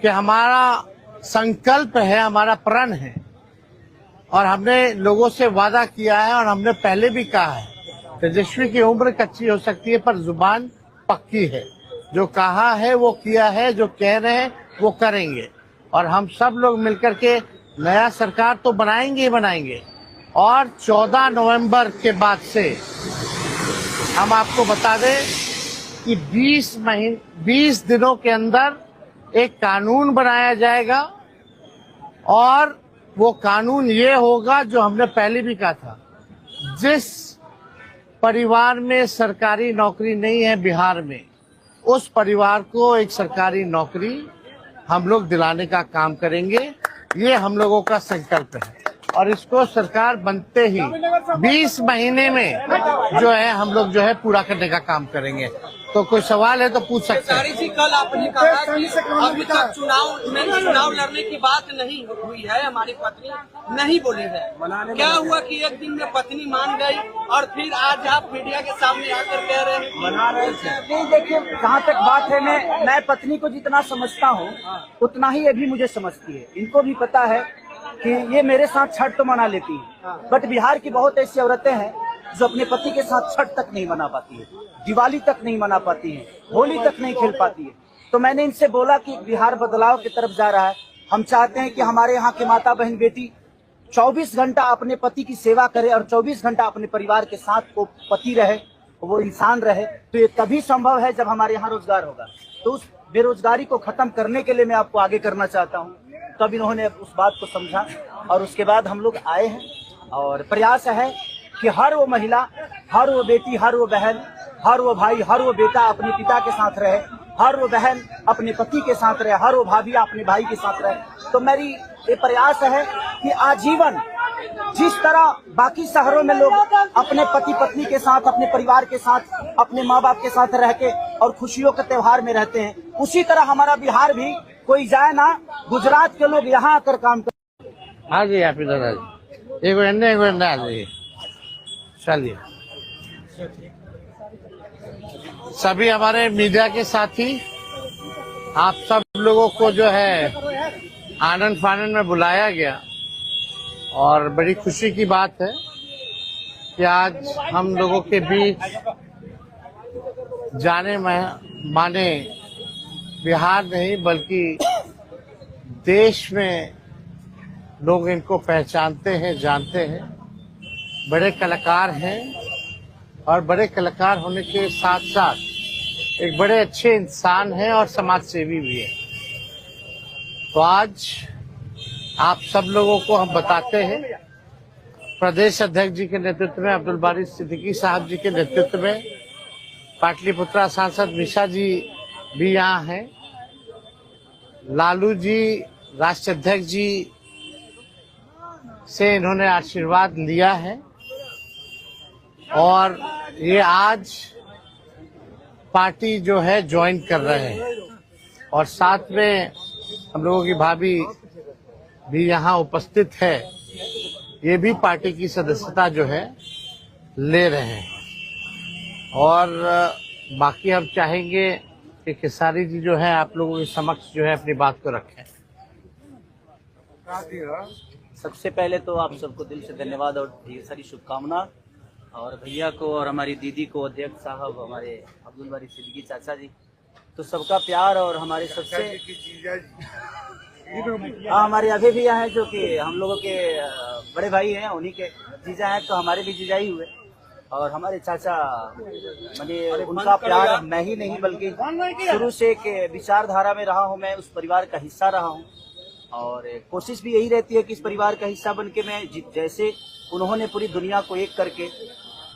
कि हमारा संकल्प है, हमारा प्रण है, और हमने लोगों से वादा किया है, और हमने पहले भी कहा है, तेजस्वी की उम्र कच्ची हो सकती है पर जुबान पक्की है। जो कहा है वो किया है, जो कह रहे हैं वो करेंगे, और हम सब लोग मिलकर के नया सरकार तो बनाएंगे ही बनाएंगे। और 14 नवंबर के बाद से हम आपको बता दें कि 20 दिनों के अंदर एक कानून बनाया जाएगा, और वो कानून ये होगा जो हमने पहले भी कहा था, जिस परिवार में सरकारी नौकरी नहीं है बिहार में, उस परिवार को एक सरकारी नौकरी हम लोग दिलाने का काम करेंगे। ये हम लोगों का संकल्प है, और इसको सरकार बनते ही 20 महीने में जो है हम लोग जो है पूरा करने का काम करेंगे। तो कोई सवाल है तो पूछ सकते हैं। जी, कल आपने कहा कि अभी तक चुनाव लड़ने की बात नहीं हुई है, हमारी पत्नी नहीं बोली है। क्या हुआ कि एक दिन में पत्नी मान गई, और फिर आज आप मीडिया के सामने आकर कह रहे हैं मना रहे हैं? देखिए, जहाँ तक बात है, मैं पत्नी को जितना समझता हूँ उतना ही ये भी मुझे समझती है। इनको भी पता है कि ये मेरे साथ छठ तो मना लेती है, बट बिहार की बहुत ऐसी औरतें हैं जो अपने पति के साथ छठ तक नहीं मना पाती है, दिवाली तक नहीं मना पाती है, होली तक नहीं खेल पाती है। तो मैंने इनसे बोला कि बिहार बदलाव की तरफ जा रहा है, हम चाहते हैं कि हमारे यहाँ के माता बहन बेटी 24 घंटा अपने पति की सेवा करे, और 24 घंटा अपने परिवार के साथ वो पति रहे, वो इंसान रहे। तो ये तभी संभव है जब हमारे यहाँ रोजगार होगा। तो उस बेरोजगारी को खत्म करने के लिए मैं आपको आगे करना चाहता हूँ। तब इन्होंने उस बात को समझा, और उसके बाद हम लोग आए हैं, और प्रयास है कि हर वो महिला, हर वो बेटी, हर वो बहन, हर वो भाई, हर वो बेटा अपने पिता के साथ रहे, हर वो बहन अपने पति के साथ रहे, हर वो भाभी अपने भाई के साथ रहे। तो मेरी ये प्रयास है कि आजीवन जिस तरह बाकी शहरों में लोग अपने पति पत्नी के साथ, अपने परिवार के साथ, अपने माँ बाप के साथ रह के और खुशियों के त्योहार में रहते हैं, उसी तरह हमारा बिहार भी कोई जाए ना, गुजरात के लोग यहाँ आकर काम कर। हाँ जी, आप इधर आ जाइए, एक आ जाइए, चलिए। सभी हमारे मीडिया के साथी, आप सब लोगों को जो है आनंद फानंद में बुलाया गया, और बड़ी खुशी की बात है कि आज हम लोगों के बीच जाने माने बिहार नहीं बल्कि देश में लोग इनको पहचानते हैं, जानते हैं। बड़े कलाकार हैं, और बड़े कलाकार होने के साथ साथ एक बड़े अच्छे इंसान हैं और समाज सेवी भी हैं। तो आज आप सब लोगों को हम बताते हैं, प्रदेश अध्यक्ष जी के नेतृत्व में, अब्दुल बारी सिद्दीकी साहब जी के नेतृत्व में, पाटलिपुत्रा सांसद मिश्रा जी भी यहाँ हैं, लालू जी राष्ट्रीय अध्यक्ष जी से इन्होंने आशीर्वाद लिया है और ये आज पार्टी जो है ज्वाइन कर रहे हैं और साथ में हम लोगों की भाभी भी यहाँ उपस्थित है, ये भी पार्टी की सदस्यता जो है ले रहे हैं। और बाकी हम चाहेंगे कि खेसारी जी जो है आप लोगों के समक्ष जो है अपनी बात को रखें। सबसे पहले तो आप सबको दिल से धन्यवाद और ढेर सारी शुभकामना, और भैया को और हमारी दीदी को, अध्यक्ष साहब, हमारे अब्दुल बारी सिद्दीकी चाचा जी, तो सबका प्यार और हमारे सबसे हमारे अभी भी हैं जो कि हम लोगों के बड़े भाई हैं, उन्हीं के जीजा हैं, तो हमारे भी जीजा ही हुए। और हमारे चाचा मैंने उनका प्यार मैं ही नहीं बल्कि शुरू से के विचारधारा में रहा हूं, मैं उस परिवार का हिस्सा रहा हूं और कोशिश भी यही रहती है कि इस परिवार का हिस्सा बन के मैं जैसे उन्होंने पूरी दुनिया को एक करके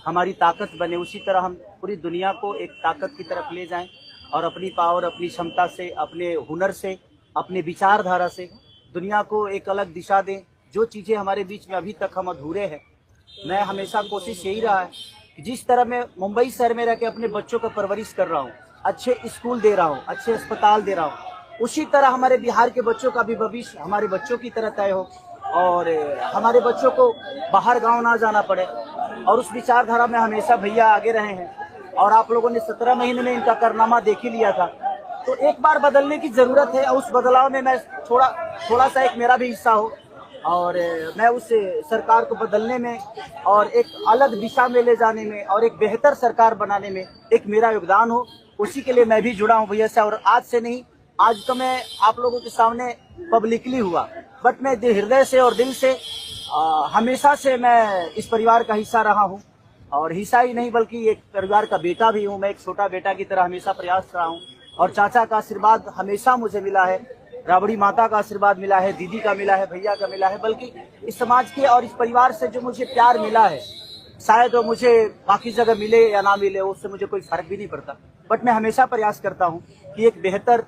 हमारी ताकत बने, उसी तरह हम पूरी दुनिया को एक ताकत की तरफ ले जाएं और अपनी पावर, अपनी क्षमता से, अपने हुनर से, अपने विचारधारा से दुनिया को एक अलग दिशा दें। जो चीज़ें हमारे बीच में अभी तक हम अधूरे हैं, मैं हमेशा कोशिश यही रहा है कि जिस तरह मैं मुंबई शहर में रह के अपने बच्चों को परवरिश कर रहा हूँ, अच्छे स्कूल दे रहा हूँ, अच्छे अस्पताल दे रहा हूँ, उसी तरह हमारे बिहार के बच्चों का भी भविष्य हमारे बच्चों की तरह तय हो और हमारे बच्चों को बाहर गांव ना जाना पड़े। और उस विचारधारा में हमेशा भैया आगे रहे हैं और आप लोगों ने 17 महीने में इनका कारनामा देख ही लिया था। तो एक बार बदलने की जरूरत है और उस बदलाव में मैं थोड़ा सा एक मेरा भी हिस्सा हो और मैं उस सरकार को बदलने में और एक अलग दिशा में ले जाने में और एक बेहतर सरकार बनाने में एक मेरा योगदान हो, उसी के लिए मैं भी जुड़ा हूँ भैया से। और आज से नहीं, आज तो मैं आप लोगों के सामने पब्लिकली हुआ, बट मैं हृदय से और दिल से हमेशा से मैं इस परिवार का हिस्सा रहा हूँ और हिस्सा ही नहीं बल्कि एक परिवार का बेटा भी हूँ। मैं एक छोटा बेटा की तरह हमेशा प्रयास रहा हूँ और चाचा का आशीर्वाद हमेशा मुझे मिला है, राबड़ी माता का आशीर्वाद मिला है, दीदी का मिला है, भैया का मिला है, बल्कि इस समाज के और इस परिवार से जो मुझे प्यार मिला है, शायद वो मुझे बाकी जगह मिले या ना मिले, उससे मुझे कोई फर्क भी नहीं पड़ता। बट मैं हमेशा प्रयास करता हूँ कि एक बेहतर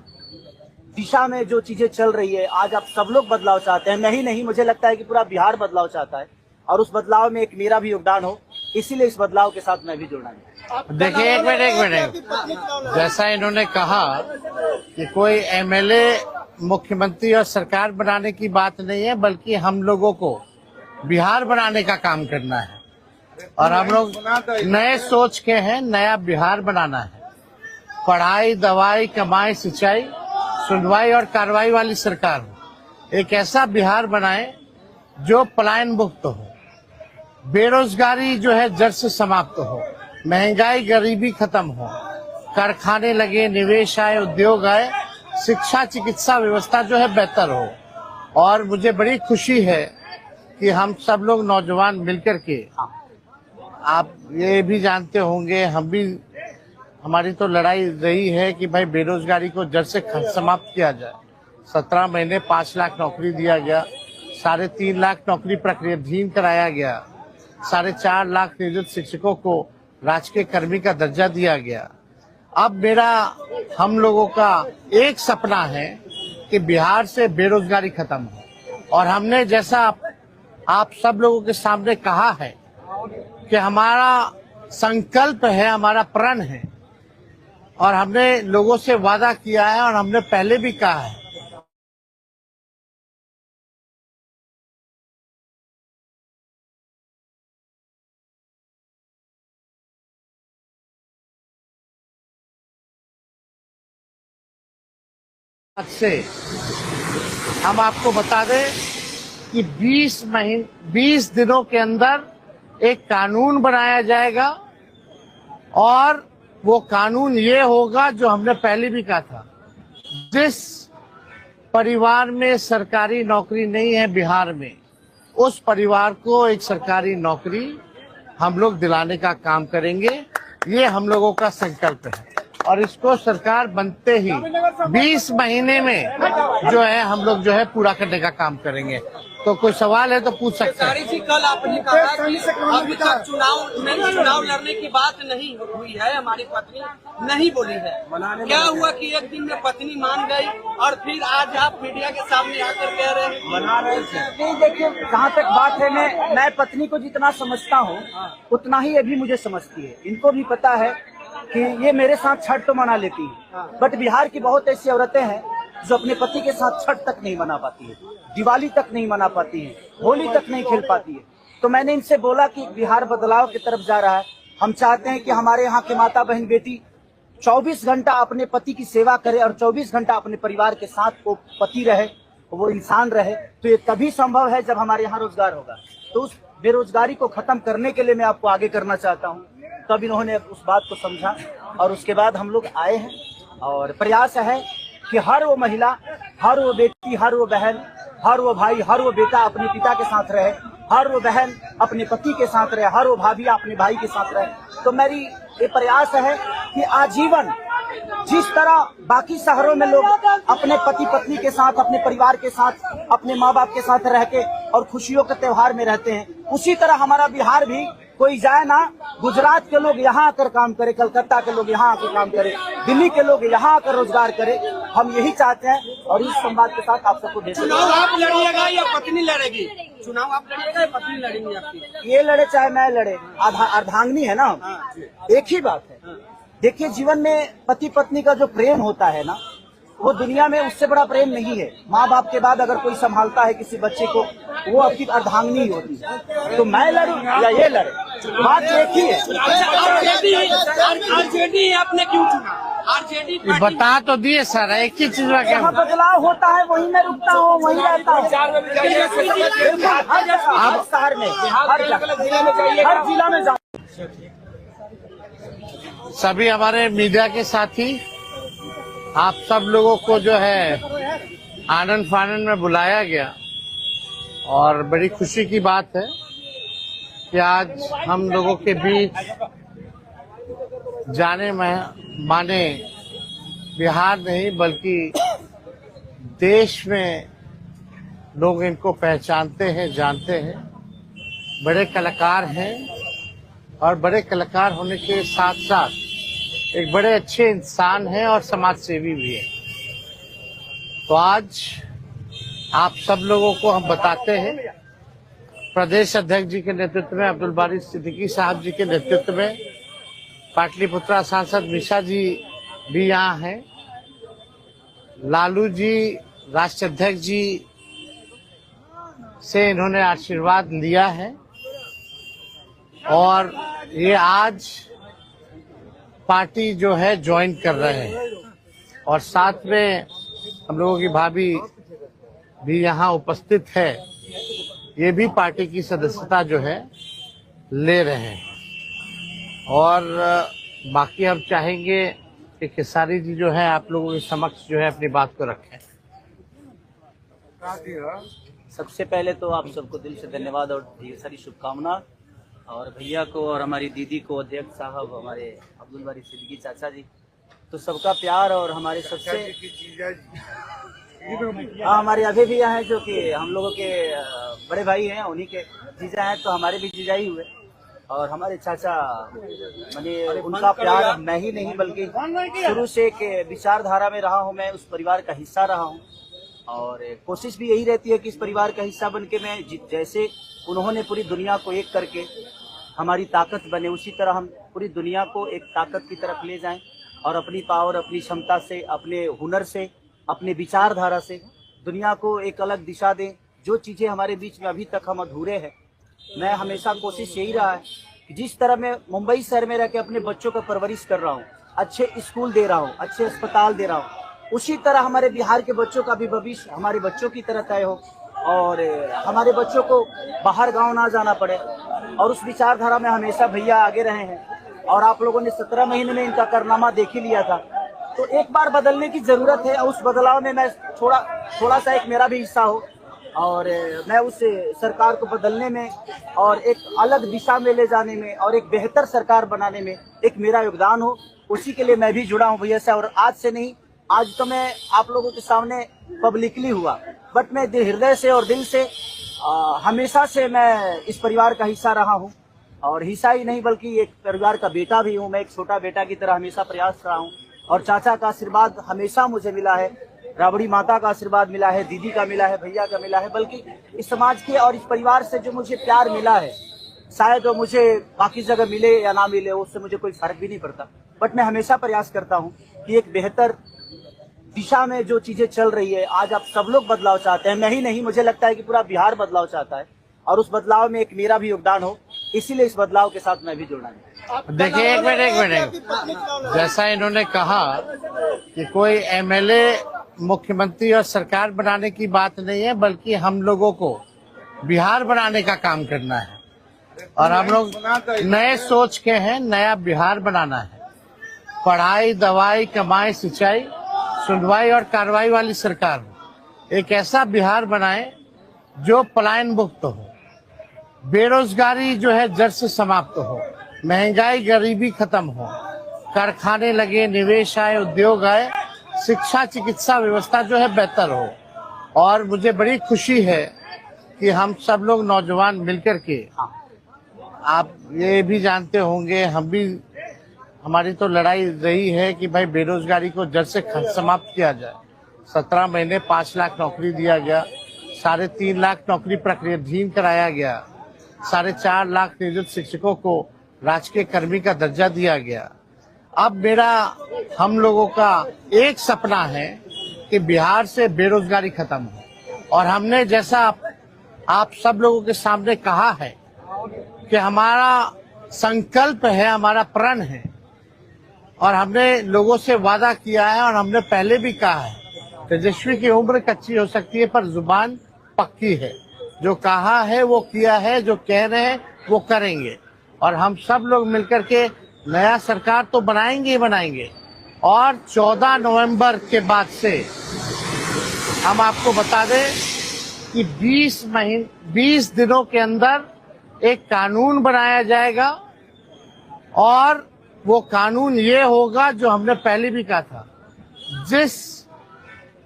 दिशा में जो चीजें चल रही है, आज आप सब लोग बदलाव चाहते हैं, मैं ही नहीं, मुझे लगता है कि पूरा बिहार बदलाव चाहता है और उस बदलाव में एक मेरा भी योगदान हो, इसीलिए इस बदलाव के साथ मैं भी जुड़ना है। देखिए एक मिनट, जैसा इन्होंने कहा कि कोई एमएलए मुख्यमंत्री और सरकार बनाने की बात नहीं है, बल्कि हम लोगों को बिहार बनाने का काम करना है और हम लोग नए सोच के हैं, नया बिहार बनाना है। पढ़ाई, दवाई, कमाई, सिंचाई, सुनवाई और कार्रवाई वाली सरकार हो, एक ऐसा बिहार बनाए जो पलायन मुक्त हो, बेरोजगारी जो है जड़ से समाप्त हो, महंगाई गरीबी खत्म हो, कारखाने लगे, निवेश आए, उद्योग आए, शिक्षा चिकित्सा व्यवस्था जो है बेहतर हो। और मुझे बड़ी खुशी है कि हम सब लोग नौजवान मिलकर के, आप ये भी जानते होंगे, हम भी, हमारी तो लड़ाई रही है कि भाई बेरोजगारी को जड़ से समाप्त किया जाए। 17 महीने 5 लाख नौकरी दिया गया, 3.5 लाख नौकरी प्रक्रियाधीन कराया गया, 4.5 लाख नियोजित शिक्षकों को राजकीय कर्मी का दर्जा दिया गया। अब हम लोगों का एक सपना है कि बिहार से बेरोजगारी खत्म हो और हमने, जैसा आप सब लोगों के सामने कहा है कि हमारा संकल्प है, हमारा प्रण है और हमने लोगों से वादा किया है और हमने पहले भी कहा है से हम आपको बता दें कि 20 दिनों के अंदर एक कानून बनाया जाएगा और वो कानून ये होगा जो हमने पहले भी कहा था, जिस परिवार में सरकारी नौकरी नहीं है बिहार में, उस परिवार को एक सरकारी नौकरी हम लोग दिलाने का काम करेंगे। ये हम लोगों का संकल्प है। और इसको सरकार बनते ही 20 महीने में जो है हम लोग जो है पूरा करने का काम करेंगे। तो कोई सवाल है तो पूछ सकते हैं। जी, कल आपने कहा कि अभी तक चुनाव लड़ने की बात नहीं हुई है, हमारी पत्नी नहीं बोली है। क्या हुआ कि एक दिन में पत्नी मान गई और फिर आज आप मीडिया के सामने आकर कह रहे हैं मना रहे थे? नहीं, देखिए जहाँ तक बात है, मैं पत्नी को जितना समझता हूँ उतना ही ये भी मुझे समझती है। इनको भी पता है कि ये मेरे साथ छठ तो मना लेती है, बट बिहार की बहुत ऐसी औरतें हैं जो अपने पति के साथ छठ तक नहीं मना पाती है, दिवाली तक नहीं मना पाती है, होली तक नहीं खेल पाती है। तो मैंने इनसे बोला कि बिहार बदलाव की तरफ जा रहा है। हम चाहते हैं कि हमारे यहाँ की माता बहन बेटी 24 घंटा अपने पति की सेवा करे और 24 घंटा अपने परिवार के साथ वो पति रहे, वो इंसान रहे। तो ये तभी संभव है जब हमारे यहाँ रोजगार होगा। तो उस बेरोजगारी को खत्म करने के लिए मैं आपको आगे करना चाहता हूँ। तब इन्होंने उस बात को समझा और उसके बाद हम लोग आए हैं और प्रयास है कि हर वो महिला, हर वो बेटी, हर वो बहन, हर वो भाई, हर वो बेटा अपने पिता के साथ रहे, हर वो बहन अपने पति के साथ रहे, हर वो भाभी अपने भाई के साथ रहे। तो मेरी ये प्रयास है कि आजीवन जिस तरह बाकी शहरों में लोग अपने पति पत्नी के साथ, अपने परिवार के साथ, अपने माँ बाप के साथ रह के और खुशियों के त्योहार में रहते हैं, उसी तरह हमारा बिहार भी कोई जाए ना, गुजरात के लोग यहाँ आकर काम करे, कलकत्ता के लोग यहाँ आकर काम करे, दिल्ली के लोग यहाँ आकर रोजगार करे। हम यही चाहते हैं और इस संवाद के साथ आप सबको भेज। चुनाव आप लड़िएगा या पत्नी लड़ेगी? चुनाव आप लड़िएगा या पत्नी लड़ेंगी आपकी? ये लड़े चाहे मैं लड़े, अर्धांगिनी है ना, एक ही बात है। देखिए, जीवन में पति पत्नी का जो प्रेम होता है ना, वो दुनिया में उससे बड़ा प्रेम नहीं है। माँ बाप के बाद अगर कोई संभालता है किसी बच्चे को, वो आपकी अर्धांगिनी ही होती है। तो मैं लड़ूं या ये लड़े, बात एक ही है। आरजेडी आपने क्यों चुना? आरजेडी बता तो दिए सर, एक ही चीज में क्या जहाँ बदलाव होता है वहीं मैं रुकता हूँ, वहीं रहता हूँ। हर शहर में, हर जिला में जाऊँ। सभी हमारे मीडिया के साथी, आप सब लोगों को जो है आनंद फानंद में बुलाया गया और बड़ी खुशी की बात है कि आज हम लोगों के बीच जाने माने बिहार नहीं बल्कि देश में लोग इनको पहचानते हैं, जानते हैं। बड़े कलाकार हैं और बड़े कलाकार होने के साथ साथ एक बड़े अच्छे इंसान हैं और समाज सेवी भी हैं। तो आज आप सब लोगों को हम बताते हैं, प्रदेश अध्यक्ष जी के नेतृत्व में, अब्दुल बारी सिद्दीकी साहब जी के नेतृत्व में, पाटलिपुत्रा सांसद मिशा जी भी यहाँ हैं, लालू जी राष्ट्रीय अध्यक्ष जी से इन्होंने आशीर्वाद लिया है और ये आज पार्टी जो है ज्वाइन कर रहे हैं और साथ में हम लोगों की भाभी भी यहाँ उपस्थित है, ये भी पार्टी की सदस्यता जो है ले रहे हैं। और बाकी हम चाहेंगे कि खेसारी जी जो है आप लोगों के समक्ष जो है अपनी बात को रखें। सबसे पहले तो आप सबको दिल से धन्यवाद और ढेर सारी शुभकामना, और भैया को और हमारी दीदी को, अध्यक्ष साहब, हमारे अब्दुल बारी सिद्दीकी चाचा जी, तो सबका प्यार और हमारे सबसे हमारे अभी भैया हैं जो कि हम लोगों के बड़े भाई हैं, उन्हीं के जीजा हैं, तो हमारे भी जीजा ही हुए। और हमारे चाचा, मैंने उनका प्यार मैं ही नहीं बल्कि शुरू से एक विचारधारा में रहा हूँ, मैं उस परिवार का हिस्सा रहा हूँ और कोशिश भी यही रहती है कि इस परिवार का हिस्सा बन के मैं जैसे उन्होंने पूरी दुनिया को एक करके हमारी ताकत बने, उसी तरह हम पूरी दुनिया को एक ताकत की तरफ ले जाएं और अपनी पावर, अपनी क्षमता से, अपने हुनर से, अपने विचारधारा से दुनिया को एक अलग दिशा दें। जो चीज़ें हमारे बीच में अभी तक हम अधूरे हैं, मैं हमेशा कोशिश यही रहा है कि जिस तरह मैं मुंबई शहर में रह के अपने बच्चों को परवरिश कर रहा हूँ, अच्छे स्कूल दे रहा हूँ, अच्छे अस्पताल दे रहा हूँ, उसी तरह हमारे बिहार के बच्चों का भी भविष्य हमारे बच्चों की तरह तय हो और हमारे बच्चों को बाहर गांव ना जाना पड़े। और उस विचारधारा में हमेशा भैया आगे रहे हैं और आप लोगों ने 17 महीने में इनका कारनामा देख ही लिया था। तो एक बार बदलने की जरूरत है और उस बदलाव में मैं थोड़ा सा एक मेरा भी हिस्सा हो और मैं उस सरकार को बदलने में और एक अलग दिशा में ले जाने में और एक बेहतर सरकार बनाने में एक मेरा योगदान हो, उसी के लिए मैं भी जुड़ा हूँ भैया से। और आज से नहीं, आज तो मैं आप लोगों के सामने पब्लिकली हुआ, बट मैं हृदय से और दिल से हमेशा से मैं इस परिवार का हिस्सा रहा हूँ। और हिस्सा ही नहीं बल्कि एक परिवार का बेटा भी हूँ। मैं एक छोटा बेटा की तरह हमेशा प्रयास रहा हूँ और चाचा का आशीर्वाद हमेशा मुझे मिला है, राबड़ी माता का आशीर्वाद मिला है, दीदी का मिला है, भैया का मिला है, बल्कि इस समाज के और इस परिवार से जो मुझे प्यार मिला है, शायद वो मुझे बाकी जगह मिले या ना मिले, उससे मुझे कोई फर्क भी नहीं पड़ता। बट मैं हमेशा प्रयास करता हूँ कि एक बेहतर दिशा में जो चीजें चल रही है, आज आप सब लोग बदलाव चाहते हैं, मैं ही नहीं, मुझे लगता है कि पूरा बिहार बदलाव चाहता है और उस बदलाव में एक मेरा भी योगदान हो, इसीलिए इस बदलाव के साथ मैं भी जुड़ा हूँ। देखिए, एक मिनट, जैसा इन्होंने कहा कि कोई एमएलए मुख्यमंत्री और सरकार बनाने की बात नहीं है, बल्कि हम लोगों को बिहार बनाने का काम करना है और हम लोग नए सोच के हैं, नया बिहार बनाना है। पढ़ाई, दवाई, कमाई, सिंचाई, सुनवाई और कार्रवाई वाली सरकार हो। एक ऐसा बिहार बनाए जो पलायन मुक्त हो, बेरोजगारी जो है जड़ से समाप्त हो, महंगाई गरीबी खत्म हो, कारखाने लगे, निवेश आए, उद्योग आए, शिक्षा चिकित्सा व्यवस्था जो है बेहतर हो। और मुझे बड़ी खुशी है कि हम सब लोग नौजवान मिलकर के, आप ये भी जानते होंगे, हम भी, हमारी तो लड़ाई रही है कि भाई बेरोजगारी को जड़ से समाप्त किया जाए। 17 महीने 5 लाख नौकरी दिया गया, 3.5 लाख नौकरी प्रक्रियाधीन कराया गया, 4.5 लाख नियोजित शिक्षकों को राजकीय कर्मी का दर्जा दिया गया। अब मेरा, हम लोगों का एक सपना है कि बिहार से बेरोजगारी खत्म हो। और हमने, जैसा आप सब लोगों के सामने कहा है कि हमारा संकल्प है, हमारा प्रण है और हमने लोगों से वादा किया है और हमने पहले भी कहा है, तेजस्वी की उम्र कच्ची हो सकती है पर जुबान पक्की है। जो कहा है वो किया है, जो कह रहे हैं वो करेंगे। और हम सब लोग मिलकर के नया सरकार तो बनाएंगे ही बनाएंगे। और 14 नवंबर के बाद से हम आपको बता दें कि 20 दिनों के अंदर एक कानून बनाया जाएगा और वो कानून ये होगा जो हमने पहले भी कहा था, जिस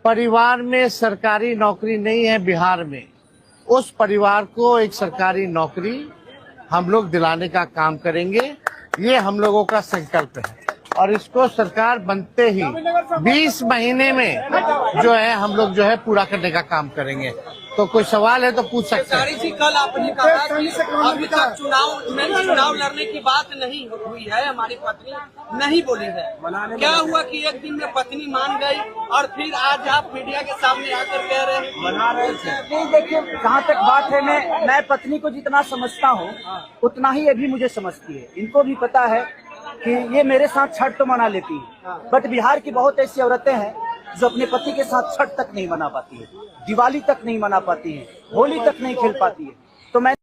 परिवार में सरकारी नौकरी नहीं है बिहार में, उस परिवार को एक सरकारी नौकरी हम लोग दिलाने का काम करेंगे। ये हम लोगों का संकल्प है और इसको सरकार बनते ही 20 महीने में जो है हम लोग जो है पूरा करने का काम करेंगे। तो कोई सवाल है तो पूछ सकते हैं। जी, कल आपने कहा कि अभी तक चुनाव लड़ने की बात नहीं हुई है, हमारी पत्नी नहीं बोली है। क्या हुआ कि एक दिन में पत्नी मान गई और फिर आज आप मीडिया के सामने आकर कह रहे हैं मना रहे थे? नहीं, देखिए, जहाँ तक बात है, मैं पत्नी को जितना समझता हूँ उतना ही ये भी मुझे समझती है। इनको भी पता है कि ये मेरे साथ छठ तो मना लेती है, बट बिहार की बहुत ऐसी औरतें हैं जो अपने पति के साथ छठ तक नहीं मना पाती है, दिवाली तक नहीं मना पाती है, होली तक नहीं खेल पाती है। तो मैं